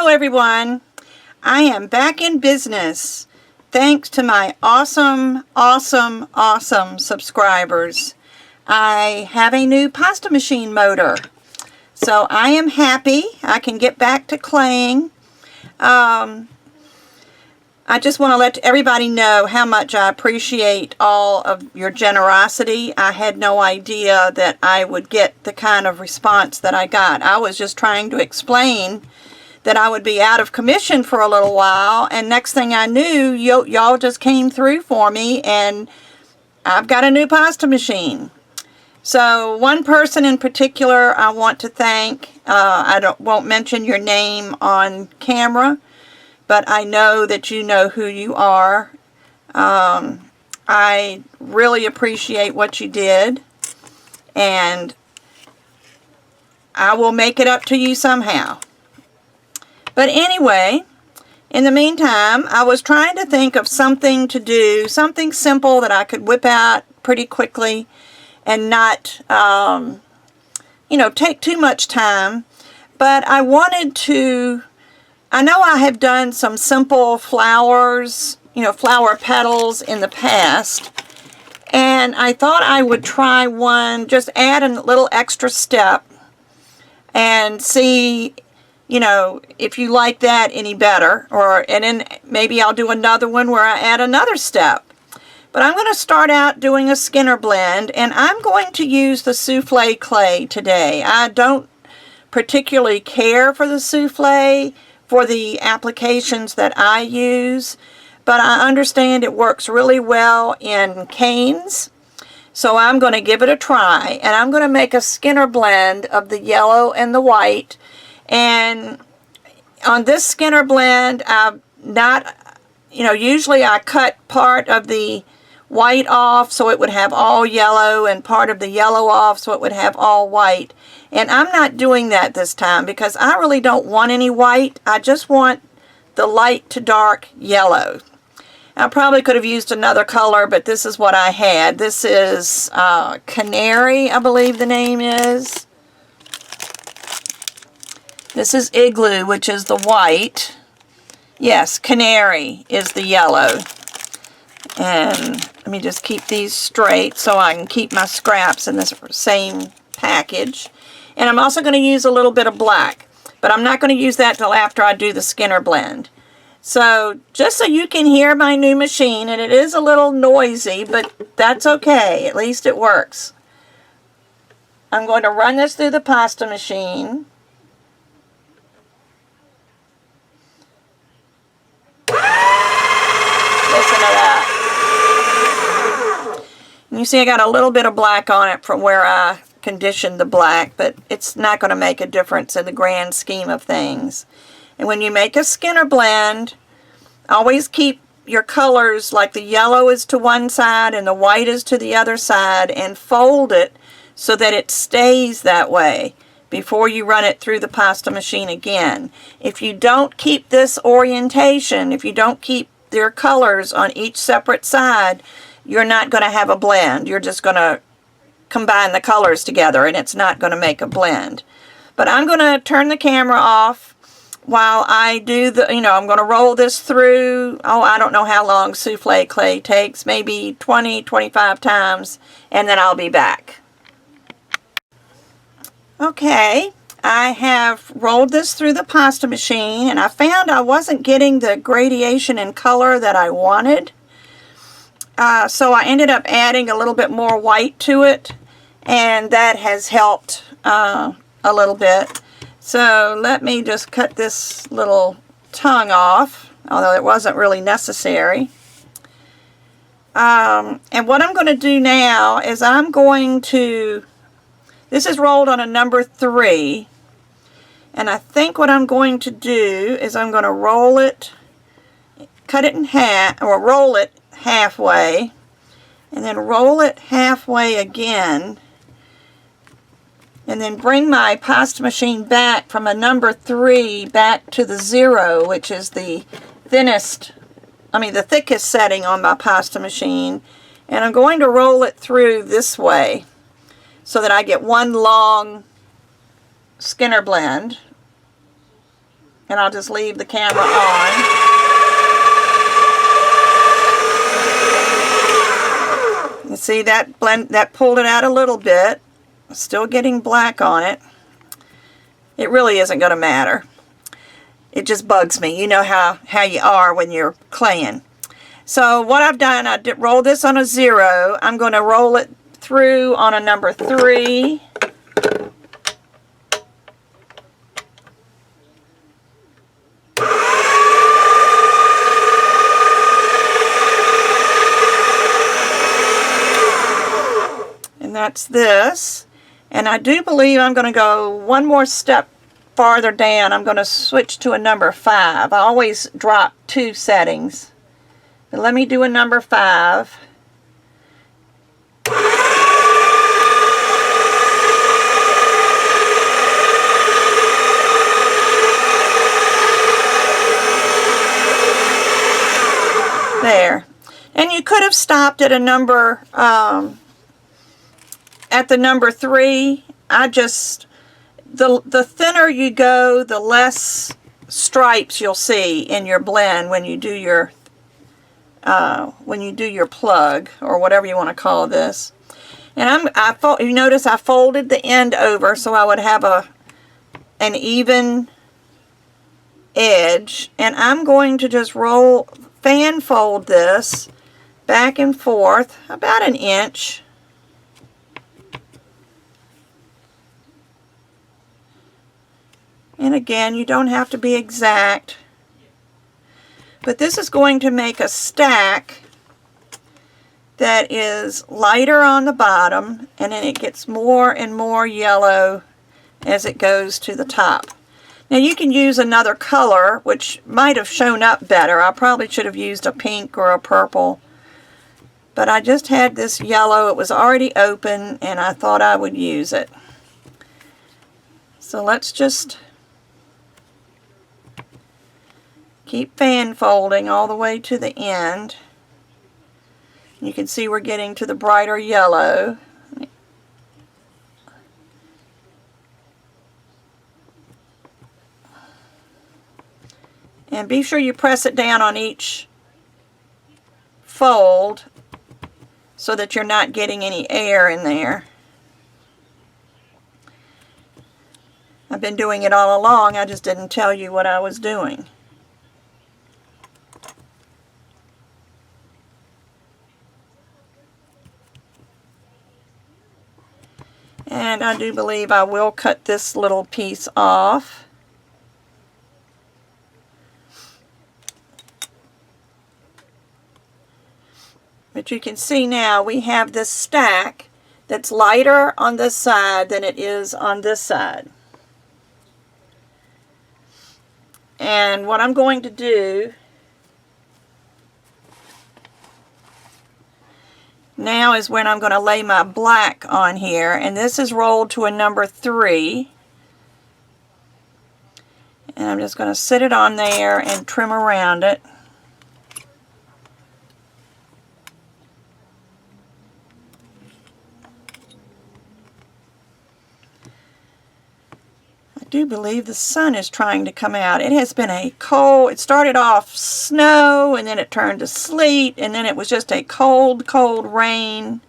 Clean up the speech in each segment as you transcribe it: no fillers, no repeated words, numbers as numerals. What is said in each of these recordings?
Hello everyone, I am back in business thanks to my awesome subscribers. I have a new pasta machine motor, so I am happy I can get back to claying. I just want to let everybody know how much I appreciate all of your generosity. I had no idea that I would get the kind of response that I got. I was just trying to explain that I would be out of commission for a little while, and next thing I knew, y'all just came through for me, and I've got a new pasta machine. So one person in particular I want to thank. Won't mention your name on camera, but I know that you know who you are. I really appreciate what you did, and I will make it up to you somehow. But anyway, in the meantime, I was trying to think of something to do, something simple that I could whip out pretty quickly and not, take too much time. But I wanted to, I know I have done some simple flowers, flower petals in the past, and I thought I would try one, just add a little extra step and see if you like that any better, and then maybe I'll do another one where I add another step. But I'm going to start out doing a Skinner blend, and I'm going to use the souffle clay today. I don't particularly care for the souffle for the applications that I use, but I understand it works really well in canes. So I'm going to give it a try, and I'm going to make a Skinner blend of the yellow and the white. And on this Skinner blend, usually I cut part of the white off so it would have all yellow, and part of the yellow off so it would have all white. And I'm not doing that this time because I really don't want any white. I just want the light to dark yellow. I probably could have used another color, but this is what I had. This is Canary, I believe the name is. This is Igloo, which is the white. Yes, Canary is the yellow. And let me just keep these straight so I can keep my scraps in this same package. And I'm also going to use a little bit of black, but I'm not going to use that till after I do the Skinner blend. So just so you can hear my new machine, and it is a little noisy, but that's okay. At least it works. I'm going to run this through the pasta machine. Listen to that. And you see I got a little bit of black on it from where I conditioned the black, but it's not going to make a difference in the grand scheme of things. And when you make a Skinner blend, always keep your colors like the yellow is to one side and the white is to the other side, and fold it so that it stays that way before you run it through the pasta machine again. If you don't keep this orientation, if you don't keep their colors on each separate side, you're not going to have a blend. You're just going to combine the colors together, and it's not going to make a blend. But I'm going to turn the camera off while I do the, I'm going to roll this through. I don't know how long souffle clay takes, maybe 20, 25 times, and then I'll be back. Okay, I have rolled this through the pasta machine, and I found I wasn't getting the gradation in color that I wanted. So I ended up adding a little bit more white to it, and that has helped a little bit. So let me just cut this little tongue off, although it wasn't really necessary. And what I'm going to do now is this is rolled on a number 3, and I think what I'm going to do is I'm going to roll it, cut it in half, or roll it halfway, and then roll it halfway again, and then bring my pasta machine back from a number 3 back to the 0, which is the thickest setting on my pasta machine, and I'm going to roll it through this way so that I get one long Skinner blend. and I'll just leave the camera on. You see that that pulled it out a little bit. Still getting black on it. It really isn't going to matter. It just bugs me. You know how you are when you're claying. So what I've done, I did roll this on a 0. I'm going to roll it through on a number 3. And that's this. And I do believe I'm going to go one more step farther down. I'm going to switch to a number 5. I always drop 2 settings. But let me do a number 5. There. And you could have stopped at a number, at the number 3. The thinner you go, the less stripes you'll see in your blend when you do your plug, or whatever you want to call this. And you notice I folded the end over so I would have an even edge, and I'm going to just fan fold this back and forth about an inch. And again, you don't have to be exact, but this is going to make a stack that is lighter on the bottom, and then it gets more and more yellow as it goes to the top. Now you can use another color, which might have shown up better. I probably should have used a pink or a purple, but I just had this yellow. It was already open, and I thought I would use it. So let's just keep fan folding all the way to the end. You can see we're getting to the brighter yellow. And be sure you press it down on each fold so that you're not getting any air in there. I've been doing it all along, I just didn't tell you what I was doing. And I do believe I will cut this little piece off. But you can see now we have this stack that's lighter on this side than it is on this side. And what I'm going to do now is when I'm going to lay my black on here, and this is rolled to a number 3. And I'm just going to sit it on there and trim around it. I do believe the sun is trying to come out. It has been a cold, it started off snow, and then it turned to sleet, and then it was just a cold, cold rain.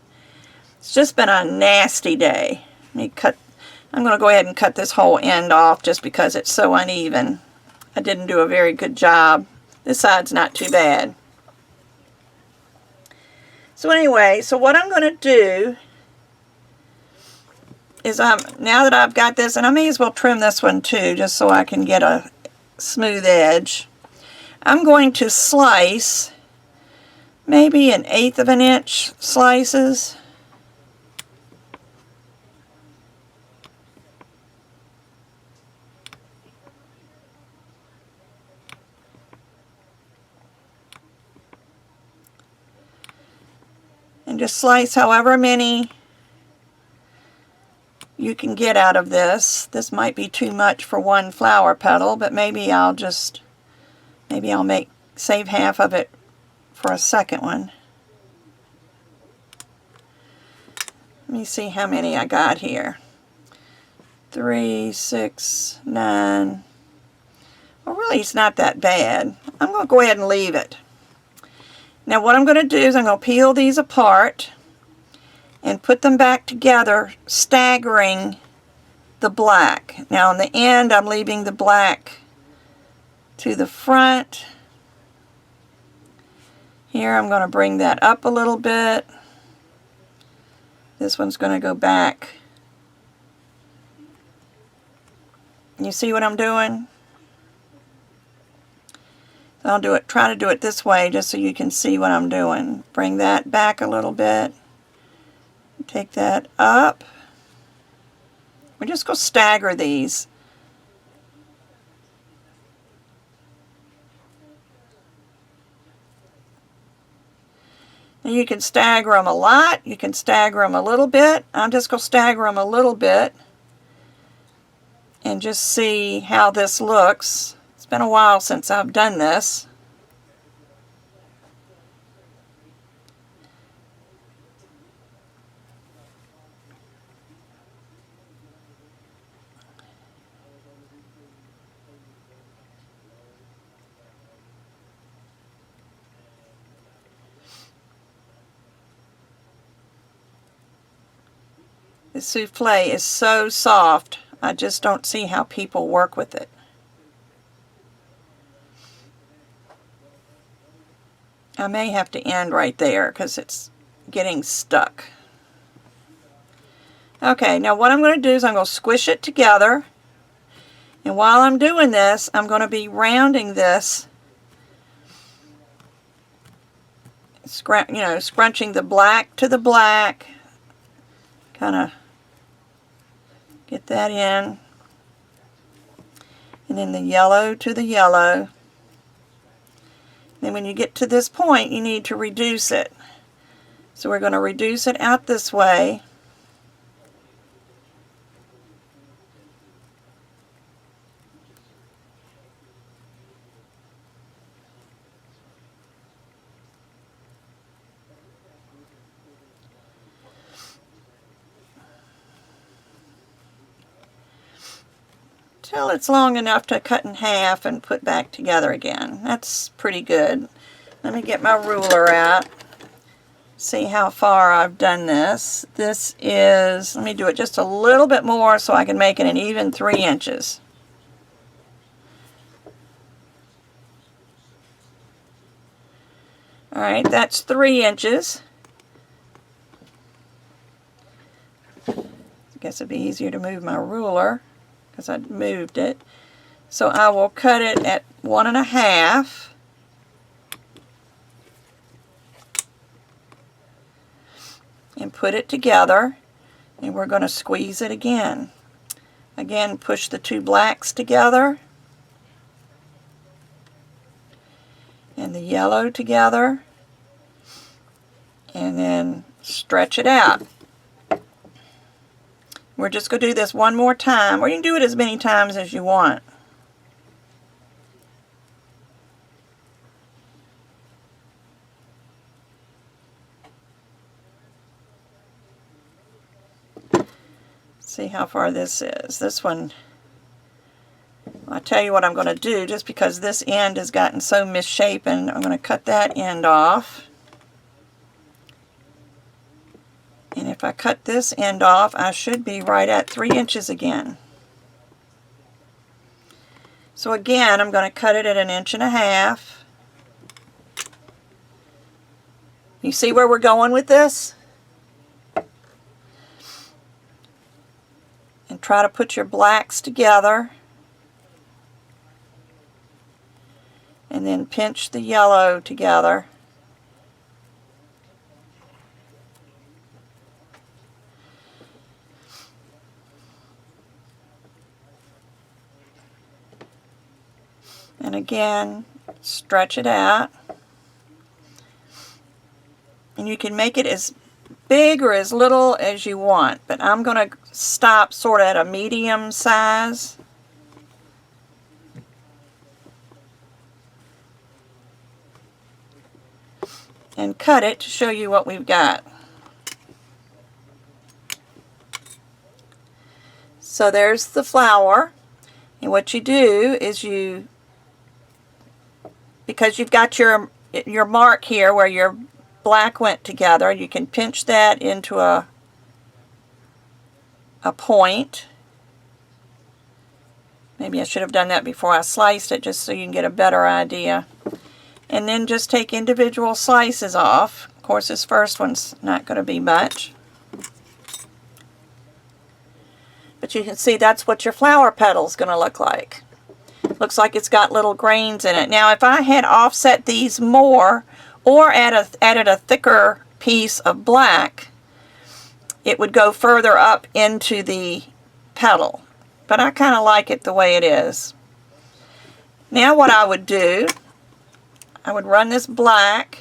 It's just been a nasty day. I'm going to go ahead and cut this whole end off just because it's so uneven. I didn't do a very good job. This side's not too bad. So anyway, so what I'm going to do is now that I've got this, and I may as well trim this one too just so I can get a smooth edge, I'm going to slice maybe 1/8 of an inch slices. And just slice however many you can get out of this. This might be too much for one flower petal, but maybe I'll save half of it for a second one. Let me see how many I got here. 3, 6, 9, Well, really, it's not that bad. I'm going to go ahead and leave it. Now what I'm going to do is I'm going to peel these apart and put them back together, staggering the black. Now on the end, I'm leaving the black to the front. Here I'm going to bring that up a little bit. This one's going to go back. You see what I'm doing? I'll do it, try to do it this way just so you can see what I'm doing. Bring that back a little bit. Take that up. We're just going to stagger these. And you can stagger them a lot. You can stagger them a little bit. I'm just going to stagger them a little bit and just see how this looks. It's been a while since I've done this. The souffle is so soft, I just don't see how people work with it. I may have to end right there because it's getting stuck. Okay, now what I'm going to do is I'm going to squish it together. And while I'm doing this, I'm going to be rounding this, scrunching the black to the black. Kind of get that in. And then the yellow to the yellow. Then when you get to this point, you need to reduce it. So we're going to reduce it out this way. Till it's long enough to cut in half and put back together again. That's pretty good. Let me get my ruler out. See how far I've done this. This is, let me do it just a little bit more so I can make it an even 3 inches. Alright, that's 3 inches. I guess it'd be easier to move my ruler because I moved it. So I will cut it at 1.5. And put it together, and we're going to squeeze it again. Again, push the two blacks together and the yellow together, and then stretch it out. We're just going to do this one more time, or you can do it as many times as you want. See how far this is. This one, I'll tell you what I'm going to do, just because this end has gotten so misshapen, I'm going to cut that end off. And if I cut this end off, I should be right at 3 inches again. So again, I'm going to cut it at 1.5 inches. You see where we're going with this? And try to put your blacks together. And then pinch the yellow together. And again, stretch it out. And you can make it as big or as little as you want, but I'm going to stop sort of at a medium size. And cut it to show you what we've got. So there's the flower, and what you do is you because you've got your mark here where your black went together. You can pinch that into a point. Maybe I should have done that before I sliced it, just so you can get a better idea. And then just take individual slices off. Of course, this first one's not going to be much. But you can see that's what your flower petal is going to look like. Looks like it's got little grains in it. Now, if I had offset these more or added a thicker piece of black, it would go further up into the petal. But I kind of like it the way it is. Now what I would do, I would run this black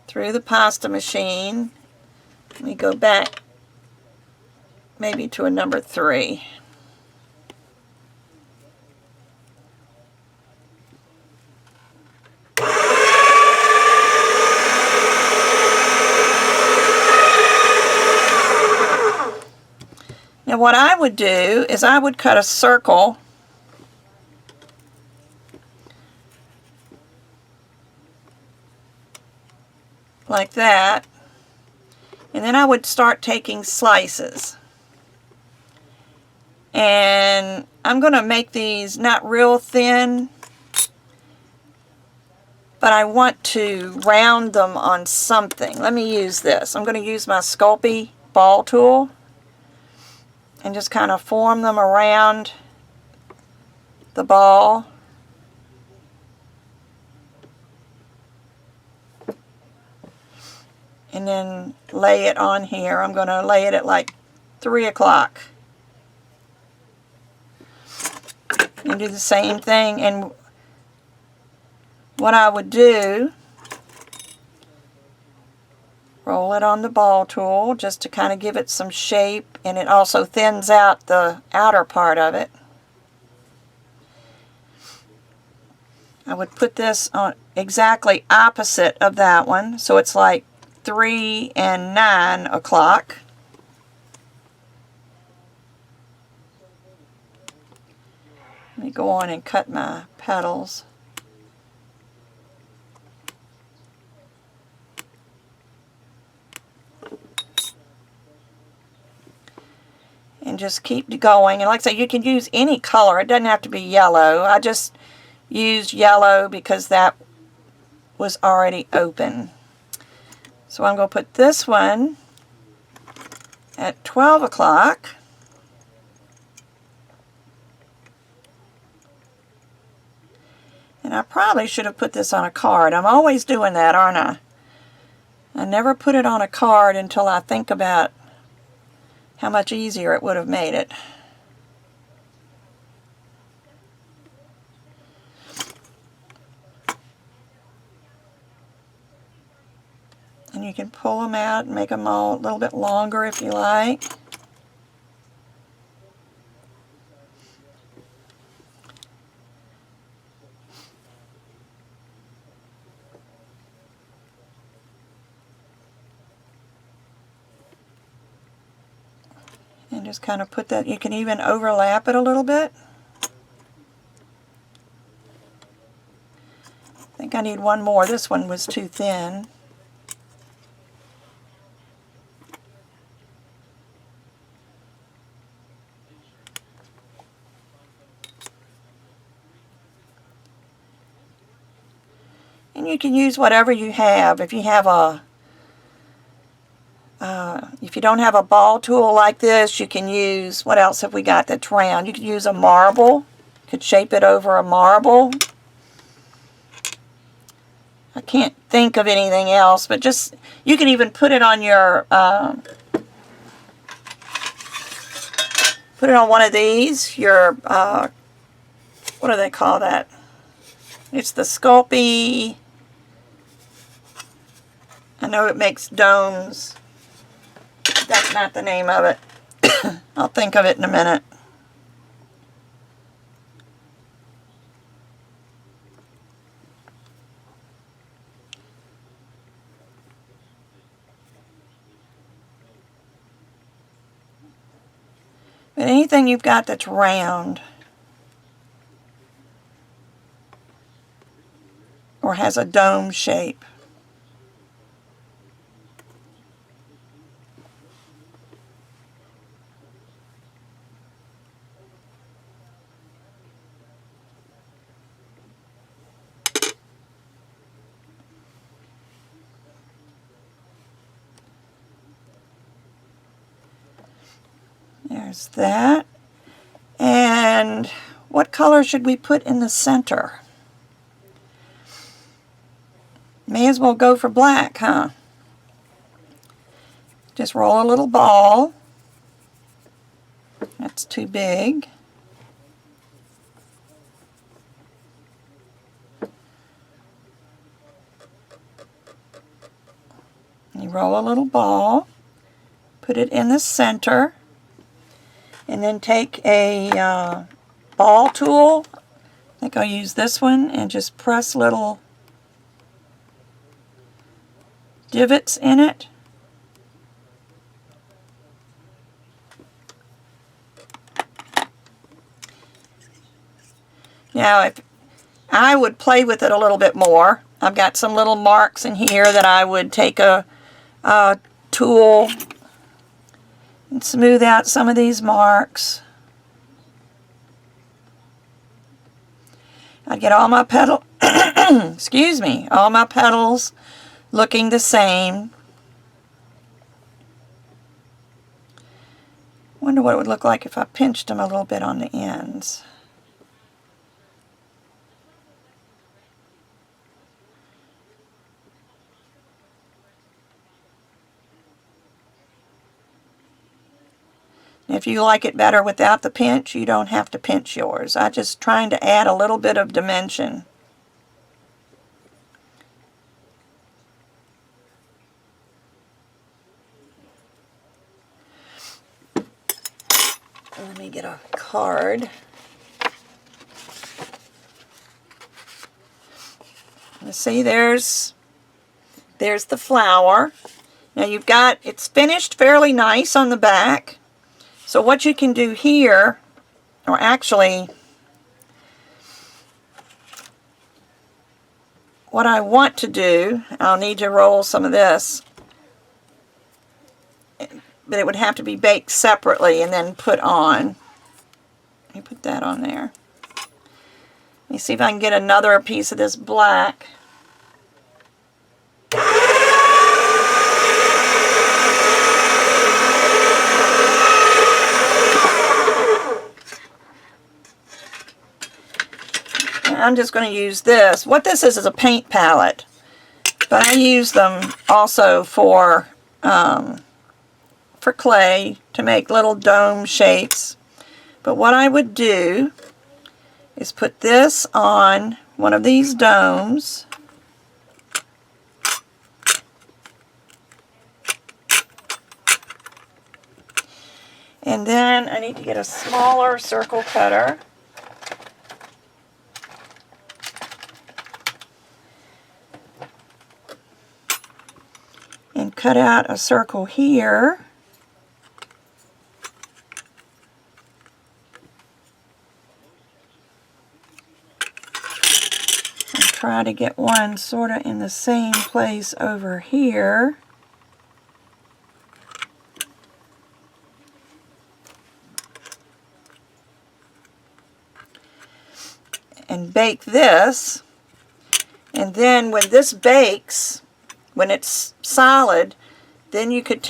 through the pasta machine. Let me go back maybe to a number 3. Now what I would do is I would cut a circle like that, and then I would start taking slices. And I'm going to make these not real thin, but I want to round them on something. Let me use this. I'm going to use my Sculpey ball tool and just kind of form them around the ball. And then lay it on here. I'm going to lay it at like 3 o'clock. And do the same thing. And what I would do, roll it on the ball tool just to kind of give it some shape, and it also thins out the outer part of it. I would put this on exactly opposite of that one, so it's like 3 and 9 o'clock. Let me go on and cut my petals. And just keep going. And like I say, you can use any color. It doesn't have to be yellow. I just used yellow because that was already open. So I'm going to put this one at 12 o'clock. And I probably should have put this on a card. I'm always doing that, aren't I? I never put it on a card until I think about how much easier it would have made it. And you can pull them out and make them all a little bit longer if you like. And just kind of put that, you can even overlap it a little bit. I think I need one more. This one was too thin. And you can use whatever you have. If you have a if you don't have a ball tool like this, you can use, what else have we got that's round? You could use a marble. You could shape it over a marble. I can't think of anything else, but just, you can even put it on your, put it on one of these, your, what do they call that? It's the Sculpey, I know it makes domes. That's not the name of it. I'll think of it in a minute. But anything you've got that's round. or has a dome shape. There's that. And what color should we put in the center? May as well go for black, huh? Just roll a little ball. That's too big. You roll a little ball, put it in the center, and then take a ball tool. I think I'll use this one, and just press little divots in it. Now, if I would play with it a little bit more. I've got some little marks in here that I would take a tool and smooth out some of these marks. I'd get all my petal, excuse me, all my petals looking the same. Wonder what it would look like if I pinched them a little bit on the ends. If you like it better without the pinch, you don't have to pinch yours. I'm just trying to add a little bit of dimension. Let me get a card. Let's see, there's the flower. Now you've got, it's finished fairly nice on the back. So what you can do here, or actually, what I want to do, I'll need to roll some of this, but it would have to be baked separately and then put on. Let me put that on there. Let me see if I can get another piece of this black. I'm just going to use this. What this is a paint palette, but I use them also for clay to make little dome shapes. But what I would do is put this on one of these domes. And then I need to get a smaller circle cutter. And cut out a circle here. And try to get one sort of in the same place over here. And bake this. And then when this bakes, when it's solid, then you could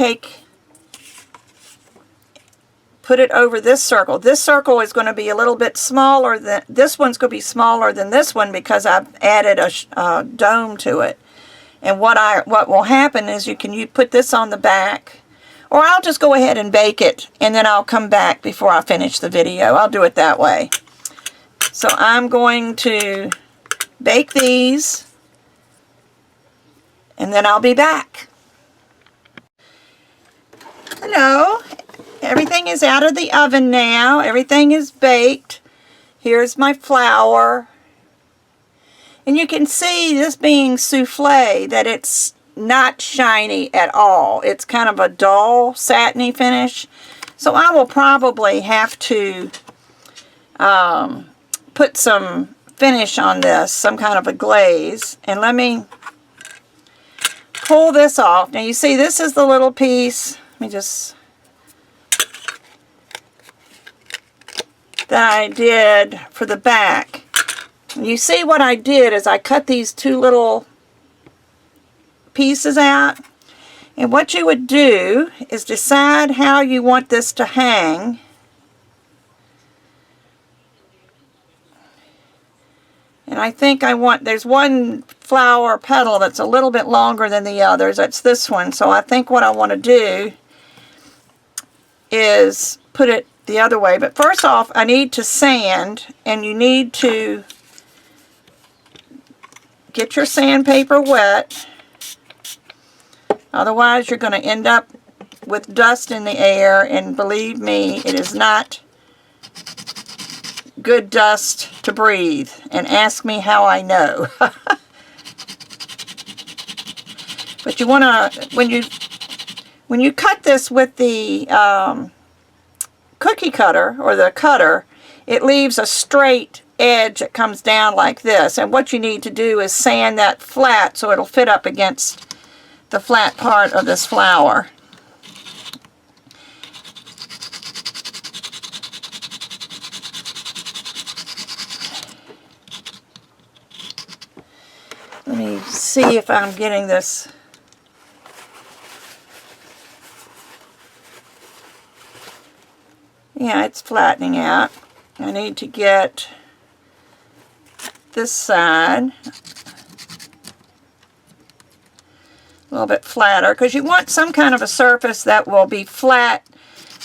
put it over this circle. This circle is going to be a little bit smaller than, this one's going to be smaller than this one because I've added a dome to it. And what will happen is you put this on the back, or I'll just go ahead and bake it, and then I'll come back before I finish the video. I'll do it that way. So I'm going to bake these, and then I'll be back. Hello. Everything is out of the oven now. Everything is baked. Here's my flour. And you can see this being souffle that it's not shiny at all. It's kind of a dull, satiny finish. So I will probably have to put some finish on this, some kind of a glaze. And let me pull this off. Now you see this is the little piece. Let me just, that I did for the back. You see what I did is I cut these two little pieces out. And what you would do is decide how you want this to hang. And I think I want, there's one flower petal that's a little bit longer than the others. That's this one. So I think what I want to do is put it the other way. But first off, I need to sand, and you need to get your sandpaper wet. Otherwise, you're going to end up with dust in the air, and believe me, it is not good dust to breathe. And ask me how I know. But you want to, when you cut this with the cookie cutter or the cutter, it leaves a straight edge that comes down like this. And what you need to do is sand that flat so it'll fit up against the flat part of this flower. Let me see if I'm getting this. Yeah, it's flattening out. I need to get this side a little bit flatter, because you want some kind of a surface that will be flat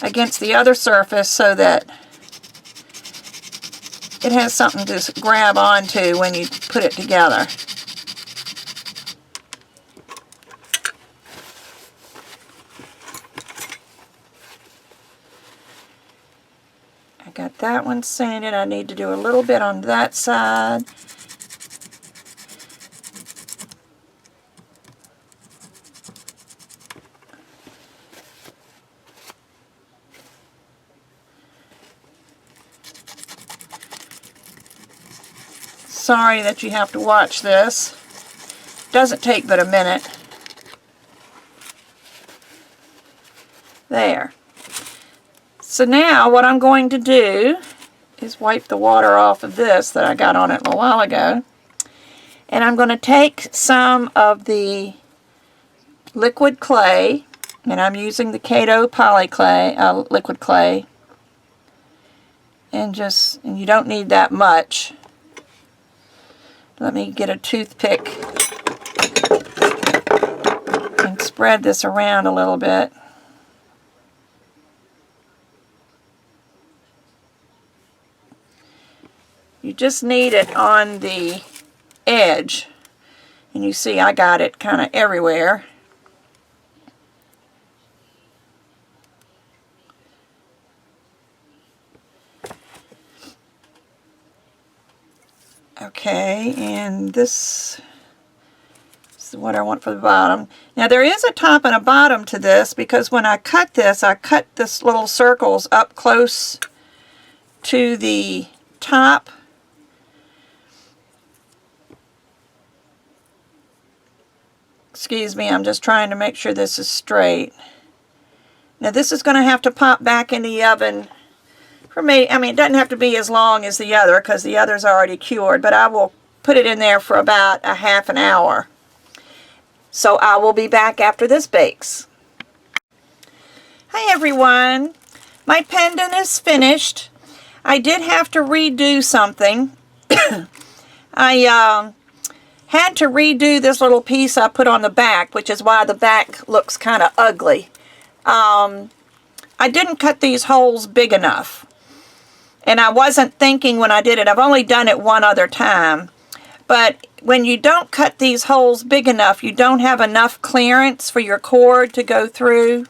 against the other surface so that it has something to grab onto when you put it together. I got that one sanded. I need to do a little bit on that side. Sorry that you have to watch this. Doesn't take but a minute. There. So now what I'm going to do is wipe the water off of this that I got on it a while ago. And I'm going to take some of the liquid clay, and I'm using the Gayle poly clay, liquid clay. And you don't need that much. Let me get a toothpick and spread this around a little bit. You just need it on the edge. And you see I got it kind of everywhere. Okay, and this is what I want for the bottom. Now there is a top and a bottom to this, because when I cut this little circles up close to the top. Excuse me, I'm just trying to make sure this is straight. Now this is going to have to pop back in the oven. For me, I mean, it doesn't have to be as long as the other, because the other's already cured, but I will put it in there for about a half an hour. So I will be back after this bakes. Hi everyone. My pendant is finished. I did have to redo something. I had to redo this little piece I put on the back, which is why the back looks kind of ugly. I didn't cut these holes big enough. And I wasn't thinking when I did it. I've only done it one other time. But when you don't cut these holes big enough, you don't have enough clearance for your cord to go through.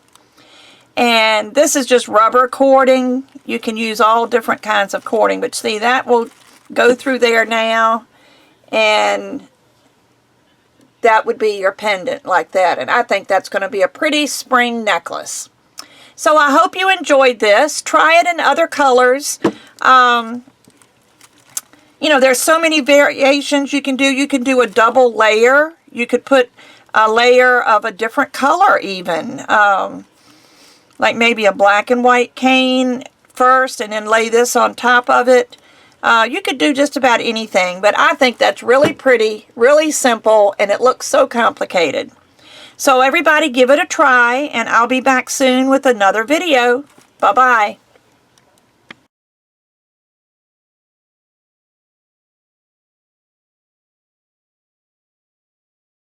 And this is just rubber cording. You can use all different kinds of cording. But see, that will go through there now. And that would be your pendant like that. And I think that's going to be a pretty spring necklace. So I hope you enjoyed this. Try it in other colors. You know, there's so many variations you can do. You can do a double layer. You could put a layer of a different color even. Like maybe a black and white cane first and then lay this on top of it. You could do just about anything, but I think that's really pretty, really simple, and it looks so complicated. So everybody give it a try, and I'll be back soon with another video. Bye-bye.